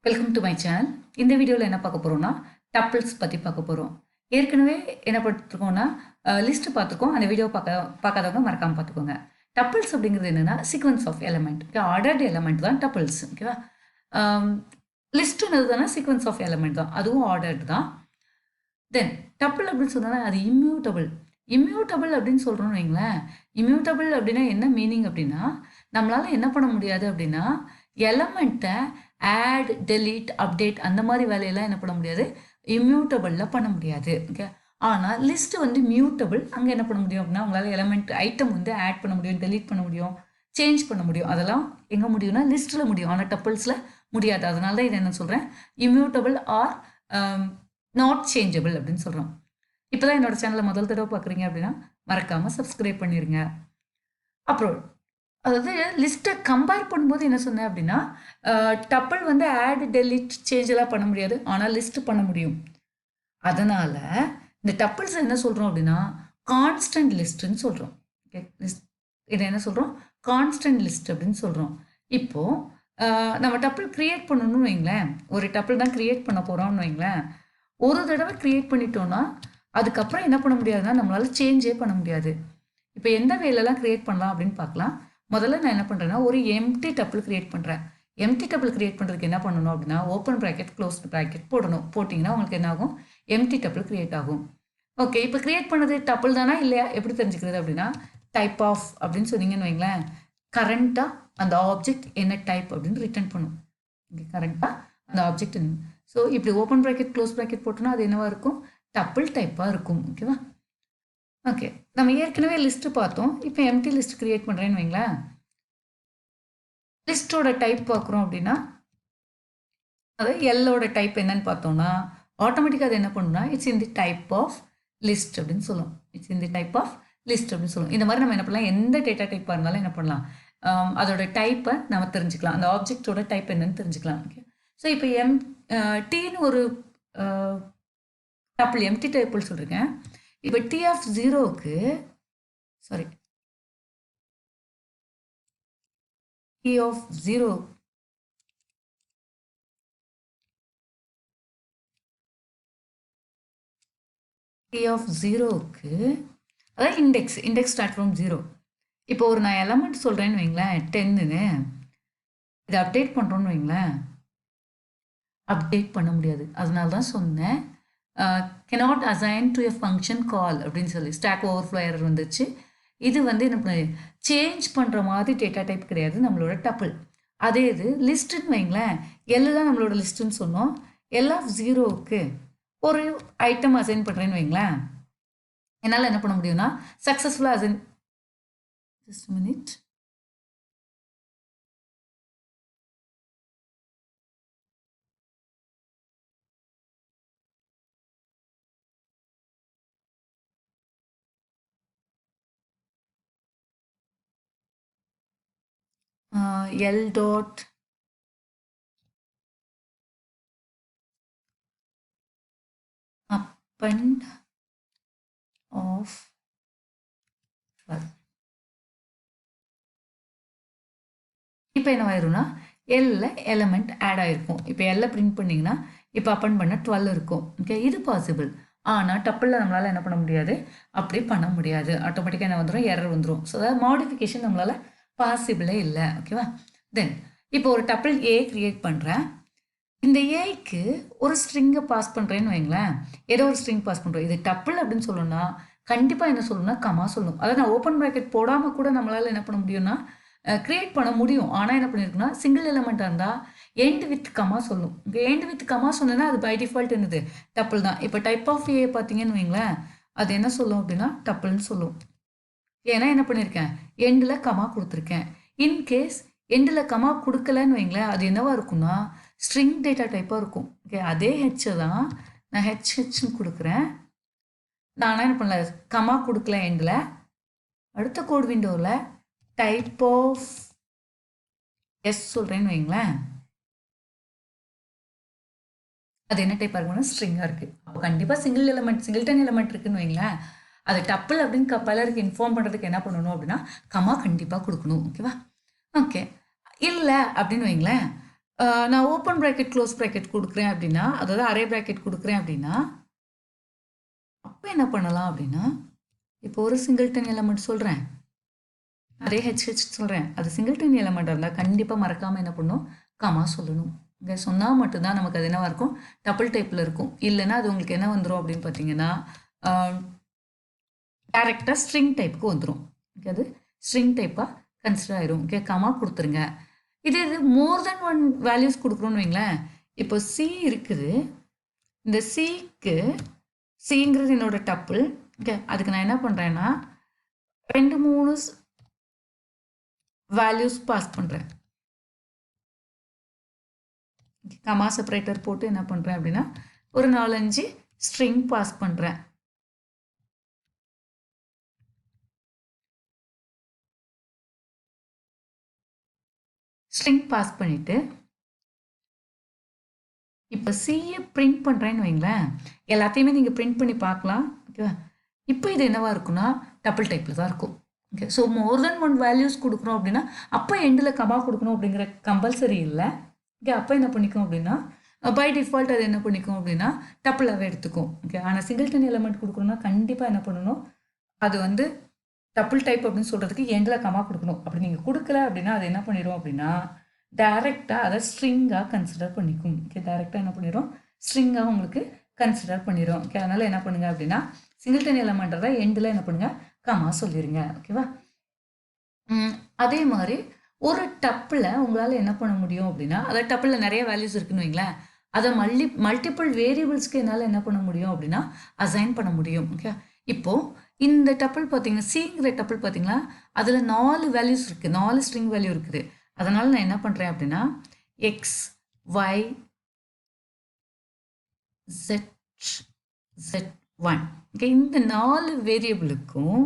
Welcome to my channel. இந்த வீடியோவில் என்ன பார்க்க போகிறோம்னா டப்பிள்ஸ் பற்றி பார்க்க போகிறோம். ஏற்கனவே என்ன பார்த்துருக்கோம்னா லிஸ்ட் பார்த்துருக்கோம். அந்த வீடியோ பார்க்காதவங்க மறக்காமல் பார்த்துக்கோங்க. டப்பிள்ஸ் அப்படிங்கிறது என்னென்னா sequence of element. Okay, ordered element தான் டப்பிள்ஸ். ஓகேவா, லிஸ்ட்டுன்னு தானே சீக்வன்ஸ் ஆஃப் எலமெண்ட் தான், அதுவும் ஆர்டர்டு தான். தென் டப்பிள் அப்படின்னு சொன்னால் அது இம்யூட்டபிள். இம்யூட்டபிள் அப்படின்னு சொல்கிறோன்னு வைங்களேன். இம்யூட்டபிள் அப்படின்னா என்ன மீனிங் அப்படின்னா, நம்மளால் என்ன பண்ண முடியாது அப்படின்னா எலமெண்ட்டை ஆட் டெலீட் அப்டேட் அந்த மாதிரி வேலையெல்லாம் என்ன பண்ண முடியாது, இம்யூட்டபிளில் பண்ண முடியாது. ஓகே, ஆனால் லிஸ்ட் வந்து மியூட்டபிள். அங்கே என்ன பண்ண முடியும் அப்படின்னா உங்களால் எலமெண்ட் ஐட்டம் வந்து ஆட் பண்ண முடியும், டெலீட் பண்ண முடியும், சேஞ்ச் பண்ண முடியும். அதெல்லாம் எங்கே முடியும்னா லிஸ்ட்டில் முடியும், ஆனால் டப்பிள்ஸில் முடியாது. அதனால தான் இதை என்ன சொல்கிறேன், இம்யூட்டபிள் ஆர் நாட் சேஞ்சபிள் அப்படின்னு சொல்கிறோம். இப்போ தான் என்னோட சேனலை முதல் தடவை பார்க்குறீங்க அப்படின்னா மறக்காமல் சப்ஸ்கிரைப் பண்ணிடுங்க. அப்புறம் அதாவது லிஸ்ட்டை கம்பேர் பண்ணும்போது என்ன சொன்னேன் அப்படின்னா, டப்பிள் வந்து ஆட் டெலிட் சேஞ்ச் எல்லாம் பண்ண முடியாது, ஆனால் லிஸ்ட் பண்ண முடியும். அதனால் இந்த டப்பிள்ஸ் என்ன சொல்கிறோம் அப்படின்னா கான்ஸ்டன்ட் லிஸ்ட்டுன்னு சொல்கிறோம். ஓகே, லிஸ்ட் இதை என்ன சொல்கிறோம், கான்ஸ்டன்ட் லிஸ்ட் அப்படின்னு சொல்கிறோம். இப்போது நம்ம டப்பிள் க்ரியேட் பண்ணணும்னு வைங்களேன், ஒரு டப்பிள் தான் க்ரியேட் பண்ண போகிறோம்னு வைங்களேன். ஒரு தடவை க்ரியேட் பண்ணிட்டோன்னா அதுக்கப்புறம் என்ன பண்ண முடியாதுன்னா நம்மளால் சேஞ்சே பண்ண முடியாது. இப்போ எந்த வேலையெல்லாம் க்ரியேட் பண்ணலாம் அப்படின்னு பார்க்கலாம். முதல்ல நான் என்ன பண்ணுறேன்னா ஒரு எம்டி டப்பிள் க்ரியேட் பண்ணுறேன். எம்டி டப்பிள் க்ரியேட் பண்ணுறதுக்கு என்ன பண்ணணும் அப்படின்னா ஓப்பன் ப்ராக்கெட் க்ளோஸ் ப்ராக்கெட் போடணும். போட்டிங்கன்னா உங்களுக்கு என்ன ஆகும், எம்டி டப்பிள் க்ரியேட் ஆகும். ஓகே, இப்போ க்ரியேட் பண்ணது டப்பிள் தானா இல்லையா எப்படி தெரிஞ்சுக்கிறது அப்படின்னா டைப் ஆஃப் அப்படின்னு சொன்னீங்கன்னு வைங்களேன், கரண்ட்டாக அந்த ஆப்ஜெக்ட் என்ன டைப் அப்படின்னு ரிட்டர்ன் பண்ணும். இங்கே கரண்ட்டாக அந்த ஆப்ஜெக்ட் என்ன. ஸோ இப்படி ஓப்பன் ப்ராக்கெட் க்ளோஸ் ப்ராக்கெட் போட்டோன்னா அது என்னவாக இருக்கும், டப்பிள் டைப்பாக இருக்கும். ஓகேவா, ஓகே, நம்ம ஏற்கனவே லிஸ்ட்டு பார்த்தோம். இப்போ எம்டி லிஸ்ட் க்ரியேட் பண்ணுறேன்னு வைங்களேன். லிஸ்ட்டோட டைப் பார்க்குறோம் அப்படின்னா அதாவது எல்லோட டைப் என்னன்னு பார்த்தோம்னா ஆட்டோமேட்டிக்காக அது என்ன பண்ணுன்னா it's in the type of list அப்படின்னு சொல்லும். It's in the type of list அப்படின்னு சொல்லும். இந்த மாதிரி நம்ம என்ன பண்ணலாம், எந்த டேட்டா டைப்பாக இருந்தாலும் என்ன பண்ணலாம், அதோட டைப்பை நம்ம தெரிஞ்சுக்கலாம், அந்த ஆப்ஜெக்டோட டைப் என்னன்னு தெரிஞ்சுக்கலாம். ஓகே, ஸோ இப்போ டீன்னு ஒரு டப்பிள் எம்டி டைப்பிள் சொல்லியிருக்கேன். இப்போ டி ஆஃப் ஜீரோவுக்கு sorry t of zero t of ஜீரோவுக்கு அதாவது இண்டெக்ஸ் ஸ்டார்ட் ஃப்ரம் ஜீரோ. இப்போ ஒரு நான் எலமெண்ட் சொல்கிறேன்னு வைங்களேன் 10ன்னு, இதை அப்டேட் பண்ணுறோன்னு வைங்களேன், அப்டேட் பண்ண முடியாது. அதனால தான் சொன்னேன் cannot assign to a function call அப்படின்னு சொல்லி ஸ்டாக் ஓவர்ஃப்ளோ எரர் வந்துச்சு. இது வந்து என்ன சேஞ்ச் பண்ணுற மாதிரி டேட்டா டைப் கிடையாது நம்மளோட டப்பிள். அதே இது லிஸ்ட்டுன்னு வைங்களேன், எல்லு தான் நம்மளோட லிஸ்ட்டுன்னு சொன்னோம். எல் ஆஃப் ஜீரோவுக்கு ஒரு ஐட்டம் அசைன் பண்ணுறேன்னு வைங்களேன், என்னால் என்ன பண்ண முடியும்னா சக்ஸஸ்ஃபுல்லாக assign just minute L dot append of இப்போ என்ன ஆயிரும்னா எல்ல எலமெண்ட் ஆட் ஆகிருக்கும். இப்போ எல்ல பிரிண்ட் பண்ணிங்கன்னா இப்போ அப்பன் பண்ண 12 இருக்கும். ஓகே, இது பாசிபிள். ஆனால் டப்பிளில் நம்மளால் என்ன பண்ண முடியாது, அப்படி பண்ண முடியாது. ஆட்டோமேட்டிக்காக என்ன வந்துடும், எரர் வந்துடும். ஸோ அதாவது மாடிஃபிகேஷன் நம்மளால் பாசிபிளே இல்லை. ஓகேவா, தென் இப்போ ஒரு டப்பிள் ஏ க்ரியேட் பண்ணுறேன். இந்த ஏக்கு ஒரு ஸ்ட்ரிங்கை பாஸ் பண்ணுறேன்னு வைங்களேன், ஏதோ ஒரு ஸ்ட்ரிங் பாஸ் பண்ணுறோம். இது டப்பிள் அப்படின்னு சொல்லணும்னா கண்டிப்பாக என்ன சொல்லணும்னா கமா சொல்லணும். அதாவது நான் ஓப்பன் ப்ராக்கெட் போடாமல் கூட நம்மளால் என்ன பண்ண முடியும்னா க்ரியேட் பண்ண முடியும். ஆனால் என்ன பண்ணியிருக்குன்னா சிங்கிள் எலமெண்ட்டாக இருந்தால் எண்ட் வித் கமா சொல்லும். எண்ட் வித் கமா சொன்னேன்னா அது பை டிஃபால்ட் என்னது, டப்பிள் தான். இப்போ டைப் ஆஃப் ஏ பார்த்தீங்கன்னு வைங்களேன், அது என்ன சொல்லும் அப்படின்னா டப்பிள்னு சொல்லும். ஏன்னா என்ன பண்ணியிருக்கேன், எண்டில் கமா கொடுத்துருக்கேன். இன்கேஸ் எண்டில் கமா கொடுக்கலன்னு வைங்களேன், அது என்னவா இருக்கும்னா ஸ்ட்ரிங் டேட்டா டைப்பாக இருக்கும். ஓகே, அதே ஹெச்சை தான் நான் ஹெச்னு கொடுக்குறேன். நான் என்ன பண்ணல, கமா கொடுக்கல எண்டில். அடுத்த கோட் விண்டோவில் டைப் ஆஃப் எஸ் சொல்கிறேன்னு வைங்களேன், அது என்ன டைப்பாக இருக்குன்னா ஸ்ட்ரிங்காக இருக்குது. அப்போ கண்டிப்பாக சிங்கிள்டன் எலமெண்ட் இருக்குன்னு வைங்களேன், அது டப்பிள் அப்படின்னு பலருக்கு இன்ஃபார்ம் பண்ணுறதுக்கு என்ன பண்ணணும் அப்படின்னா கமா கண்டிப்பாக கொடுக்கணும். ஓகேவா, ஓகே, இல்லை அப்படின்னு வைங்களேன், நான் ஓப்பன் ப்ராக்கெட் க்ளோஸ் ப்ராக்கெட் கொடுக்குறேன் அப்படின்னா, அதாவது அரே ப்ராக்கெட் கொடுக்குறேன் அப்படின்னா, அப்போ என்ன பண்ணலாம் அப்படின்னா, இப்போ ஒரு சிங்கிள்டன் எலமெண்ட் சொல்கிறேன், அரே ஹெச் சொல்கிறேன். அது சிங்கிள்டன் எலமெண்ட் இருந்தால் கண்டிப்பாக மறக்காமல் என்ன பண்ணணும், கமா சொல்லணும். இங்கே சொன்னால் மட்டும்தான் நமக்கு அது என்னவா இருக்கும், டபுள் டைப்பில் இருக்கும். இல்லைன்னா அது உங்களுக்கு என்ன வந்துடும் அப்படின்னு பார்த்தீங்கன்னா, டேரெக்டாக ஸ்ட்ரிங் டைப்புக்கு வந்துடும். ஓகே, அது ஸ்ட்ரிங் டைப்பாக கன்சிடர் ஆயிரும். ஓகே, கமா கொடுத்துருங்க. இது மோர் தென் ஒன் வேல்யூஸ் கொடுக்குறோன்னு வைங்களேன். இப்போ சி இருக்குது. இந்த சிக்கு சிங்கிறது என்னோட டப்புள். ஓகே, அதுக்கு நான் என்ன பண்ணுறேன்னா 2 3 வேல்யூஸ் பாஸ் பண்ணுறேன். கமா செப்பரேட்டர் போட்டு என்ன பண்ணுறேன் அப்படின்னா ஒரு 4 5 ஸ்ட்ரிங் பாஸ் பண்ணுறேன். ஸ்ட்ரிங் பாஸ் பண்ணிவிட்டு இப்போ சியை பிரிண்ட் பண்ணுறேன்னு வைங்களேன். எல்லாத்தையுமே நீங்கள் பிரிண்ட் பண்ணி பார்க்கலாம். ஓகேவா, இப்போ இது என்னவா இருக்குன்னா டபுள் டைப்பில் தான் இருக்கும். ஓகே, ஸோ மோர் தென் ஒன் வேல்யூஸ் கொடுக்குறோம் அப்படின்னா அப்போ எண்டில் கமா கொடுக்கணும் அப்படிங்கிற கம்பல்சரி இல்லை. ஓகே, அப்போ என்ன பண்ணிக்கும் அப்படின்னா பை டிஃபால்ட் அது என்ன பண்ணிக்கும் அப்படின்னா டப்புளாகவே எடுத்துக்கும். ஓகே, ஆனால் சிங்கிள்டன் எலமெண்ட் கொடுக்கணும்னா கண்டிப்பாக என்ன பண்ணணும், அது வந்து டபுள் டைப் அப்படின்னு சொல்கிறதுக்கு எண்டில் கமா கொடுக்கணும். அப்படி நீங்கள் கொடுக்கல அப்படின்னா அது என்ன பண்ணிடும் அப்படின்னா டைரெக்டாக அதை ஸ்ட்ரிங்காக கன்சிடர் பண்ணிக்கும். ஓகே, டைரெக்டாக என்ன பண்ணிடும், ஸ்ட்ரிங்காக உங்களுக்கு கன்சிடர் பண்ணிடும். ஓகே, அதனால் என்ன பண்ணுங்க அப்படின்னா சிங்கிள்டன் எலமெண்ட்டை எண்டில் என்ன பண்ணுங்க, கமா சொல்லிடுங்க. ஓகேவா, அதே மாதிரி ஒரு டப்பில் உங்களால் என்ன பண்ண முடியும் அப்படின்னா, அதாவது டப்பில் நிறைய வேல்யூஸ் இருக்குன்னு வைங்களேன், அதை மல்டிபிள் வேரியபிள்ஸ்க்கு என்னால் என்ன பண்ண முடியும் அப்படின்னா அசைன் பண்ண முடியும். ஓகே, இப்போது இந்த டப்பிள் பார்த்தீங்கன்னா சிங்கிற டப்பிள் பார்த்தீங்களா, அதில் 4 வேல்யூஸ் இருக்குது, 4 ஸ்ட்ரிங் வேல்யூ இருக்குது. அதனால் நான் என்ன பண்ணுறேன் அப்படின்னா எக்ஸ் ஒய் Z1. ஓகே, இந்த 4 வேரியபிளுக்கும்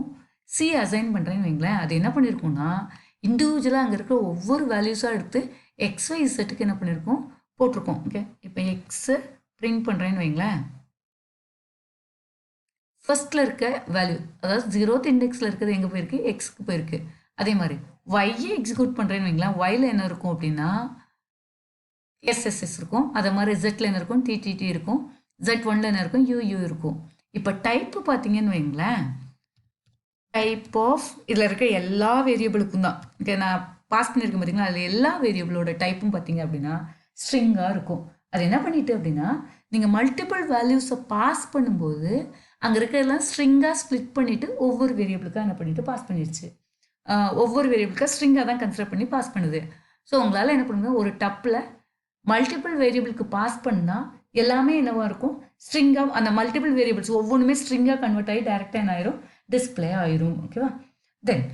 சி அசைன் பண்ணுறேன்னு வைங்களேன். அது என்ன பண்ணியிருக்கோம்னா இண்டிவிஜுவலாக அங்கே இருக்கிற ஒவ்வொரு வேல்யூஸாக எடுத்து XY Zக்கு என்ன பண்ணியிருக்கோம், போட்டிருக்கோம். ஓகே, இப்போ எக்ஸை பிரிண்ட் பண்ணுறேன்னு வைங்களேன். ஃபர்ஸ்ட்டில் இருக்க வேல்யூ, அதாவது 0th இண்டெக்ஸில் இருக்கிறது எங்கே போயிருக்கு, எக்ஸ்க்கு போயிருக்கு. அதே மாதிரி ஒய்யை எக்ஸிக்யூட் பண்ணுறேன்னு வைங்களேன். ஒயில் என்ன இருக்கும் அப்படின்னா எஸ்எஸ்எஸ் இருக்கும். அதே மாதிரி ஜெட்டில் என்ன இருக்கும், டிடிடி இருக்கும். Z1ல என்ன இருக்கும், யூ இருக்கும். இப்போ டைப்பு பார்த்தீங்கன்னு வைங்களேன், டைப் ஆஃப் இதில் இருக்க எல்லா வேரியபிளுக்கும் தான். ஓகே, நான் பாஸ் பண்ணியிருக்கேன் பார்த்தீங்களா, அதில் எல்லா வேரியபிளோட டைப்பும் பார்த்தீங்க அப்படின்னா ஸ்ட்ரிங்காக இருக்கும். அது என்ன பண்ணிட்டு அப்படின்னா நீங்கள் மல்டிபிள் வேல்யூஸை பாஸ் பண்ணும்போது அங்கே இருக்கிறதெல்லாம் ஸ்ட்ரிங்காக ஸ்ப்ளிட் பண்ணிவிட்டு ஒவ்வொரு வேரியபிளுக்காக என்ன பண்ணிவிட்டு பாஸ் பண்ணிடுச்சு. ஒவ்வொரு வேரியபிளுக்காக ஸ்ட்ரிங்காக தான் கன்சிடர் பண்ணி பாஸ் பண்ணுது. ஸோ உங்களால் என்ன பண்ணுங்க, ஒரு டப்பில் மல்டிபிள் வேரியபிளுக்கு பாஸ் பண்ணால் எல்லாமே என்னவாக இருக்கும், ஸ்ட்ரிங்காக, அந்த மல்டிபிள் வேரியபிள்ஸ் ஒவ்வொன்றுமே ஸ்ட்ரிங்காக கன்வெர்ட் ஆகி டேரெக்டாக என்ன ஆயிரும், டிஸ்பிளே ஆயிரும். ஓகேவா, தென்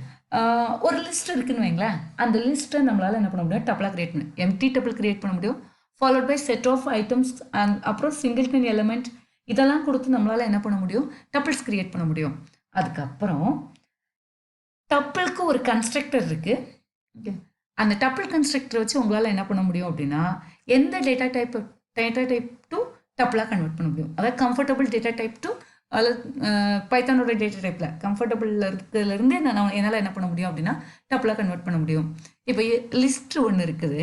ஒரு லிஸ்ட் இருக்குன்னு வைங்களேன். அந்த லிஸ்ட்டை நம்மளால் என்ன பண்ண முடியும், டப்பிளாக கிரியேட் பண்ண எம்டி டப்பிள் கிரியேட் பண்ண முடியும். Followed by set of items and அப்புறம் சிங்கிள்டன் எலமெண்ட் இதெல்லாம் கொடுத்து நம்மளால் என்ன பண்ண முடியும், டப்பிள்ஸ் கிரியேட் பண்ண முடியும். அதுக்கப்புறம் டப்பிளுக்கு ஒரு கன்ஸ்ட்ரக்டர் இருக்குது. ஓகே, அந்த டப்பிள் கன்ஸ்ட்ரக்டர் வச்சு உங்களால் என்ன பண்ண முடியும் அப்படின்னா எந்த டேட்டா டைப் டு டப்பிளாக கன்வெர்ட் பண்ண முடியும். அதாவது கம்ஃபர்டபுள் டேட்டா டைப் டு, அல்லது பைத்தானோட டேட்டா டைப்பில் கம்ஃபர்டபுள் இருக்கிறதுலேருந்தே நான் என்னால் என்ன பண்ண முடியும் அப்படின்னா டப்பிளாக கன்வெர்ட் பண்ண முடியும். இப்போ லிஸ்ட் ஒன்று இருக்குது.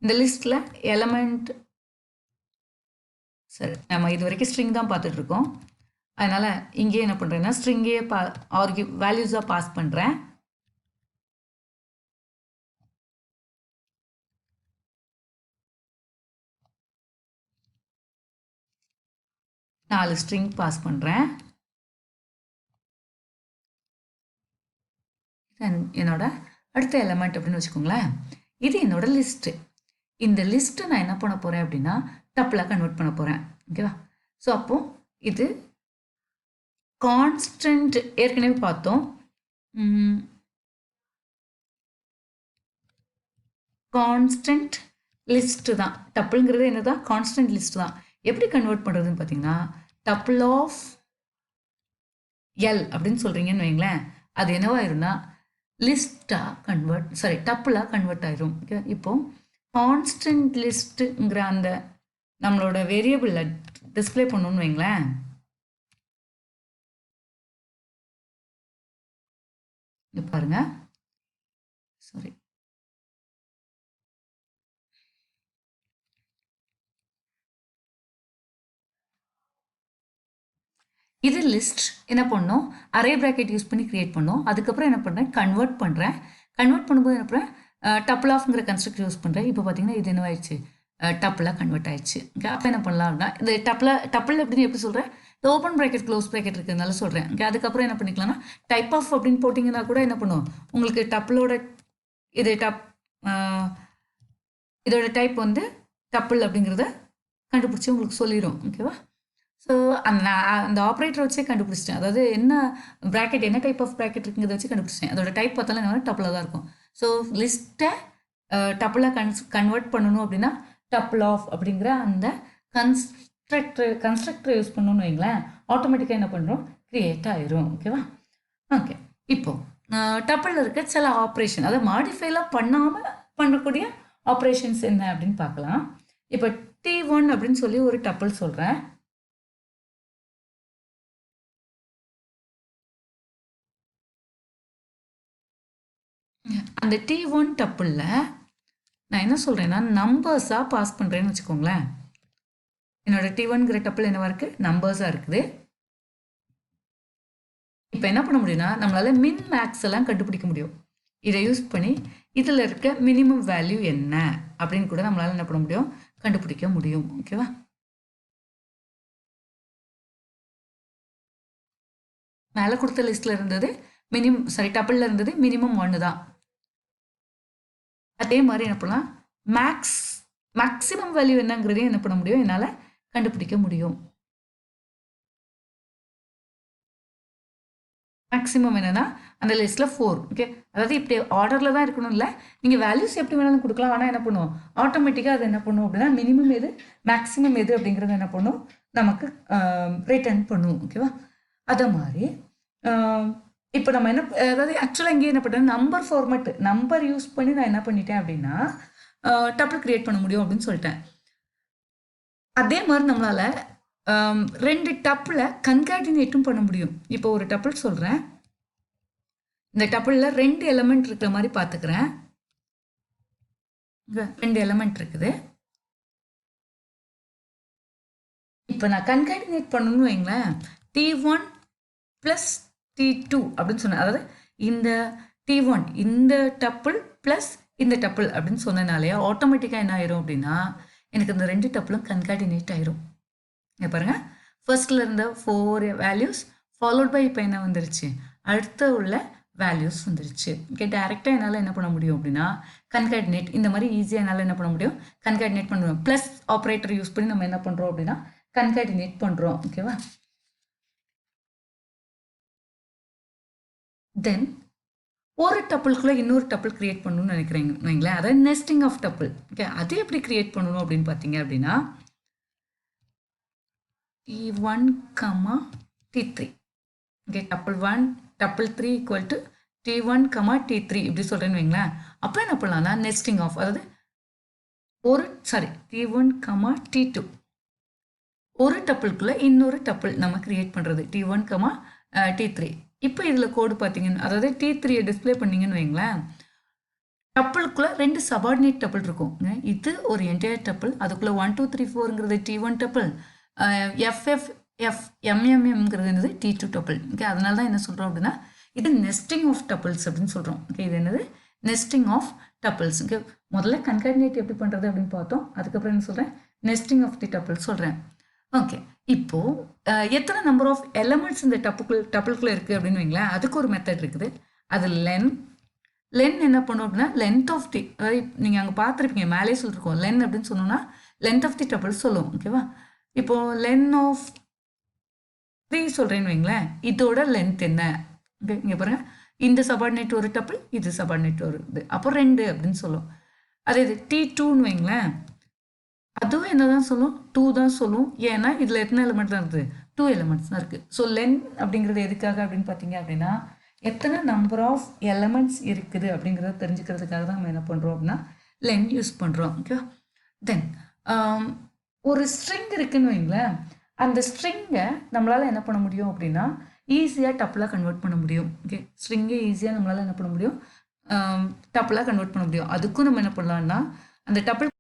இந்த லிஸ்ட்டில் எலமெண்ட், சரி நம்ம இது வரைக்கும் ஸ்ட்ரிங் தான் பார்த்துட்ருக்கோம். அதனால் இங்கேயே என்ன பண்ணுறேன்னா ஸ்ட்ரிங்கே வேல்யூஸாக பாஸ் பண்ணுறேன். நாலு ஸ்ட்ரிங் பாஸ் பண்ணுறேன். என்னோட அடுத்த எலமெண்ட் அப்படின்னு வச்சுக்கோங்களேன். இது என்னோட லிஸ்ட்டு. இந்த லிஸ்ட்டை நான் என்ன பண்ண போகிறேன் அப்படின்னா டப்பிளாக கன்வெர்ட் பண்ண போகிறேன். ஓகேவா, ஸோ அப்போ இது கான்ஸ்டன்ட் ஏற்கனவே பார்த்தோம். கான்ஸ்டன்ட் லிஸ்ட்டு தான் டப்பிள்ங்கிறது, என்னதான் கான்ஸ்டன்ட் லிஸ்ட் தான். எப்படி கன்வெர்ட் பண்ணுறதுன்னு பார்த்தீங்கன்னா டப்பிள் ஆஃப் எல் அப்படின்னு சொல்கிறீங்கன்னு வைங்களேன், அது என்னவாயிரும்னா லிஸ்ட்டாக டப்பிளாக கன்வெர்ட் ஆயிரும். ஓகே, இப்போ கான்ஸ்டன்ட் லிஸ்ட்டுங்கிற அந்த நம்மளோட வேரியபிளில் டிஸ்பிளே பண்ணணும்னு வைங்களேன். இது பாருங்க, சாரி, இது லிஸ்ட் என்ன பண்ணோம், அரே ப்ராக்கெட் யூஸ் பண்ணி கிரியேட் பண்ணோம். அதுக்கப்புறம் என்ன பண்ணுறேன், கன்வெர்ட் பண்ணுறேன். கன்வெர்ட் பண்ணும்போது என்ன பண்ணுறேன், டப்புள் ஆஃப்ங்கிற கன்ஸ்ட்ரக்ட் யூஸ் பண்ணுறேன். இப்போ பார்த்தீங்கன்னா இது என்னவாயிடுச்சு, டப்புளாக கன்வெர்ட் ஆயிடுச்சு. ஓகே, அப்போ என்ன பண்ணலாம் அப்படின்னா, இந்த டப்புள் அப்படின்னு எப்படி சொல்கிறேன், இந்த ஓப்பன் ப்ராக்கெட் க்ளோஸ் ப்ராக்கெட் இருக்கிறதுனால சொல்கிறேன். ஓகே, அதுக்கப்புறம் என்ன பண்ணிக்கலாம்னா டைப் ஆஃப் அப்படின்னு போட்டிங்கன்னா கூட என்ன பண்ணும், உங்களுக்கு டப்புளோட இது இதோட டைப் வந்து டப்புள் அப்படிங்கிறத கண்டுபிடிச்சி உங்களுக்கு சொல்லிடும். ஓகேவா, ஸோ அந்த ஆப்ரேட்டரை வச்சே கண்டுபிடிச்சிட்டேன். அதாவது என்ன ப்ராக்கெட், என்ன டைப் ஆஃப் ப்ராக்கெட் இருக்குங்கிறத வச்சு கண்டுபிடிச்சிட்டேன். அதோட டைப் பார்த்தாலும் என்ன டப்புளாக தான் இருக்கும். ஸோ லிஸ்ட்டை டப்புளாக கன்வெர்ட் பண்ணணும் அப்படின்னா டப்புள் ஆஃப் அப்படிங்கிற அந்த கன்ஸ்ட்ரக்டரை யூஸ் பண்ணணும்னு வைங்களேன், ஆட்டோமேட்டிக்காக என்ன பண்ணுறோம், க்ரியேட் ஆயிரும். ஓகேவா, ஓகே. இப்போது டப்புளில் இருக்க சில ஆப்ரேஷன், அதாவது மாடிஃபைலாம் பண்ணாமல் பண்ணக்கூடிய ஆப்ரேஷன்ஸ் என்ன அப்படின்னு பார்க்கலாம். இப்போ T1 அப்படின்னு சொல்லி ஒரு டப்புள் சொல்கிறேன். அந்த T1 டப்புளில் நான் என்ன சொல்கிறேன்னா நம்பர்ஸாக பாஸ் பண்ணுறேன்னு வச்சுக்கோங்களேன். என்னோட T1ங்கிற டப்புள் என்னவா இருக்குது, நம்பர்ஸாக இருக்குது. இப்போ என்ன பண்ண முடியும்னா நம்மளால் மின் மேக்ஸ் எல்லாம் கண்டுபிடிக்க முடியும். இதை யூஸ் பண்ணி இதில் இருக்க மினிமம் வேல்யூ என்ன அப்படின்னு கூட நம்மளால் என்ன பண்ண முடியும், கண்டுபிடிக்க முடியும். ஓகேவா, மேலே கொடுத்த லிஸ்ட்டில் இருந்தது டப்புளில் இருந்தது மினிமம் 1 தான். அதே மாதிரி என்ன பண்ணலாம், மேக்ஸிமம் வேல்யூ என்னங்கிறதையும் என்ன பண்ண முடியும், என்னால் கண்டுபிடிக்க முடியும். மேக்ஸிமம் என்னன்னா அந்த லிஸ்ட்டில் 4. ஓகே, அதாவது இப்படி ஆர்டரில் தான் இருக்கணும் இல்லை, நீங்கள் வேல்யூஸ் எப்படி வேணாலும் கொடுக்கலாம். ஆனால் என்ன பண்ணுவோம், ஆட்டோமேட்டிக்காக அது என்ன பண்ணும் அப்படின்னா மினிமம் எது மேக்ஸிமம் எது அப்படிங்கிறத என்ன பண்ணும், நமக்கு ரிட்டர்ன் பண்ணும். ஓகேவா, அதை மாதிரி இப்போ நம்ம என்ன, அதாவது ஆக்சுவலாக இங்கே என்ன பண்ணுறேன், நம்பர் ஃபார்மேட் நம்பர் யூஸ் பண்ணி நான் என்ன பண்ணிட்டேன் அப்படின்னா டப்புள் கிரியேட் பண்ண முடியும் அப்படின்னு சொல்லிட்டேன். அதே மாதிரி நம்மளால் 2 டப்புளை கன்கார்டினேட்டும் பண்ண முடியும். இப்போ ஒரு டப்புள் சொல்கிறேன், இந்த டப்புளில் 2 எலிமெண்ட் இருக்கிற மாதிரி பார்த்துக்கிறேன். 2 எலிமெண்ட் இருக்குது. இப்போ நான் கன்கார்டினேட் பண்ணணும்னு வைங்களேன், T1 + T2 அப்படின்னு சொன்னேன். அதாவது இந்த T1 இந்த டப்புள் ப்ளஸ் இந்த டப்புள் அப்படின்னு சொன்னனாலே ஆட்டோமேட்டிக்காக என்ன ஆயிரும் அப்படின்னா எனக்கு இந்த 2 டப்புளும் கன்கார்டினேட் ஆயிரும். இங்கே பாருங்கள், ஃபர்ஸ்டில் இருந்த 4 வேல்யூஸ் ஃபாலோட் பை இப்போ என்ன வந்துருச்சு, அடுத்த உள்ள வேல்யூஸ் வந்துருச்சு. ஓகே, டைரெக்டாக என்னால் என்ன பண்ண முடியும் அப்படின்னா கன்கார்டினேட், இந்த மாதிரி ஈஸியாக என்னால் என்ன பண்ண முடியும், கன்கார்டினேட் பண்ணுவோம். ப்ளஸ் ஆப்ரேட்டர் யூஸ் பண்ணி நம்ம என்ன பண்ணுறோம் அப்படின்னா கன்கார்டினேட் பண்ணுறோம். ஓகேவா, தென் ஒரு டப்புளுக்குள்ளே இன்னொரு டப்புள் கிரியேட் பண்ணணும்னு நினைக்கிறேங்க வைங்களேன், அதாவது நெஸ்டிங் ஆஃப் டப்புள். ஓகே, அது எப்படி கிரியேட் பண்ணணும் அப்படின்னு பார்த்தீங்க அப்படின்னா T1, T3. Okay, tuple 1 tuple 3 equal to T1, T3 இப்படி சொல்கிறேன்னு வைங்களேன். அப்போ என்ன பண்ணலாம்னா நெஸ்டிங் ஆஃப், அதாவது T1, T2 ஒரு டப்புளுக்குள்ளே இன்னொரு டப்புள் நம்ம கிரியேட் பண்ணுறது T1, T3. இப்போ இதில் கோடு பார்த்தீங்கன்னு, அதாவது T3 டிஸ்பிளே பண்ணிங்கன்னு வைங்களேன், டப்புளுக்குள்ளே 2 சபார்டினேட் டப்புள் இருக்கும். இது ஒரு என்டையர் டப்புள், அதுக்குள்ளே 1 2 3 4ங்கிறது T1 டப்புள், FFFMMங்கிறது என்னது T2 டப்புள். ஓகே, அதனால தான் என்ன சொல்கிறோம் அப்படின்னா இது நெஸ்டிங் ஆஃப் டப்புள்ஸ் அப்படின்னு சொல்கிறோம். ஓகே, இது என்னது நெஸ்டிங் ஆஃப் டப்புள்ஸ். ஓகே, முதல்ல கன்கார்டினேட் எப்படி பண்ணுறது அப்படின்னு பார்த்தோம், அதுக்கப்புறம் என்ன சொல்கிறேன், நெஸ்டிங் ஆஃப் தி டப்புள்ஸ் சொல்கிறேன். ஓகே, இப்போது எத்தனை நம்பர் ஆஃப் எலமெண்ட்ஸ் இந்த டப்புளுக்குள்ளே இருக்குது அப்படின்னு வைங்களேன், அதுக்கு ஒரு மெத்தட் இருக்குது. அது லென் என்ன பண்ணும் அப்படின்னா லென்த் ஆஃப் தி, அதாவது நீங்கள் அங்கே பார்த்துருப்பீங்க மேலே சொல்லிருக்கோம், லென் அப்படின்னு சொன்னோன்னா லென்த் ஆஃப் தி டப்புள்ஸ் சொல்லுவோம். ஓகேவா, இப்போது லென் ஆஃப் 3 சொல்கிறேன்னு வைங்களேன், இதோட லென்த் என்ன. ஓகே, இங்கே பாருங்கள், இந்த சபார்டினேட் ஒரு டப்புள், இது சபார்டினேட் ஒரு இது, அப்போ 2 அப்படின்னு சொல்லும். அதே இது T2ன்னு வைங்களேன், அதுவும் என்ன தான் சொல்லும், 2 தான் சொல்லும். ஏன்னா இதில் எத்தனை எலிமெண்ட் தான் இருக்குது, 2 எலிமெண்ட்ஸ் தான் இருக்குது. ஸோ லென் அப்படிங்கிறது எதுக்காக அப்படின்னு பார்த்தீங்க அப்படின்னா எத்தனை நம்பர் ஆஃப் எலிமெண்ட்ஸ் இருக்குது அப்படிங்கிறத தெரிஞ்சுக்கிறதுக்காக தான் நம்ம என்ன பண்ணுறோம் அப்படின்னா லென் யூஸ் பண்ணுறோம். ஓகே, தென் ஒரு ஸ்ட்ரிங் இருக்குன்னு வைங்களேன், அந்த ஸ்ட்ரிங்கை நம்மளால் என்ன பண்ண முடியும் அப்படின்னா ஈஸியாக டப்புளாக கன்வெர்ட் பண்ண முடியும். ஓகே, ஸ்ட்ரிங்கை ஈஸியாக நம்மளால் என்ன பண்ண முடியும், டப்புளாக கன்வெர்ட் பண்ண முடியும். அதுக்கும் நம்ம என்ன பண்ணலாம்னா அந்த டப்புள்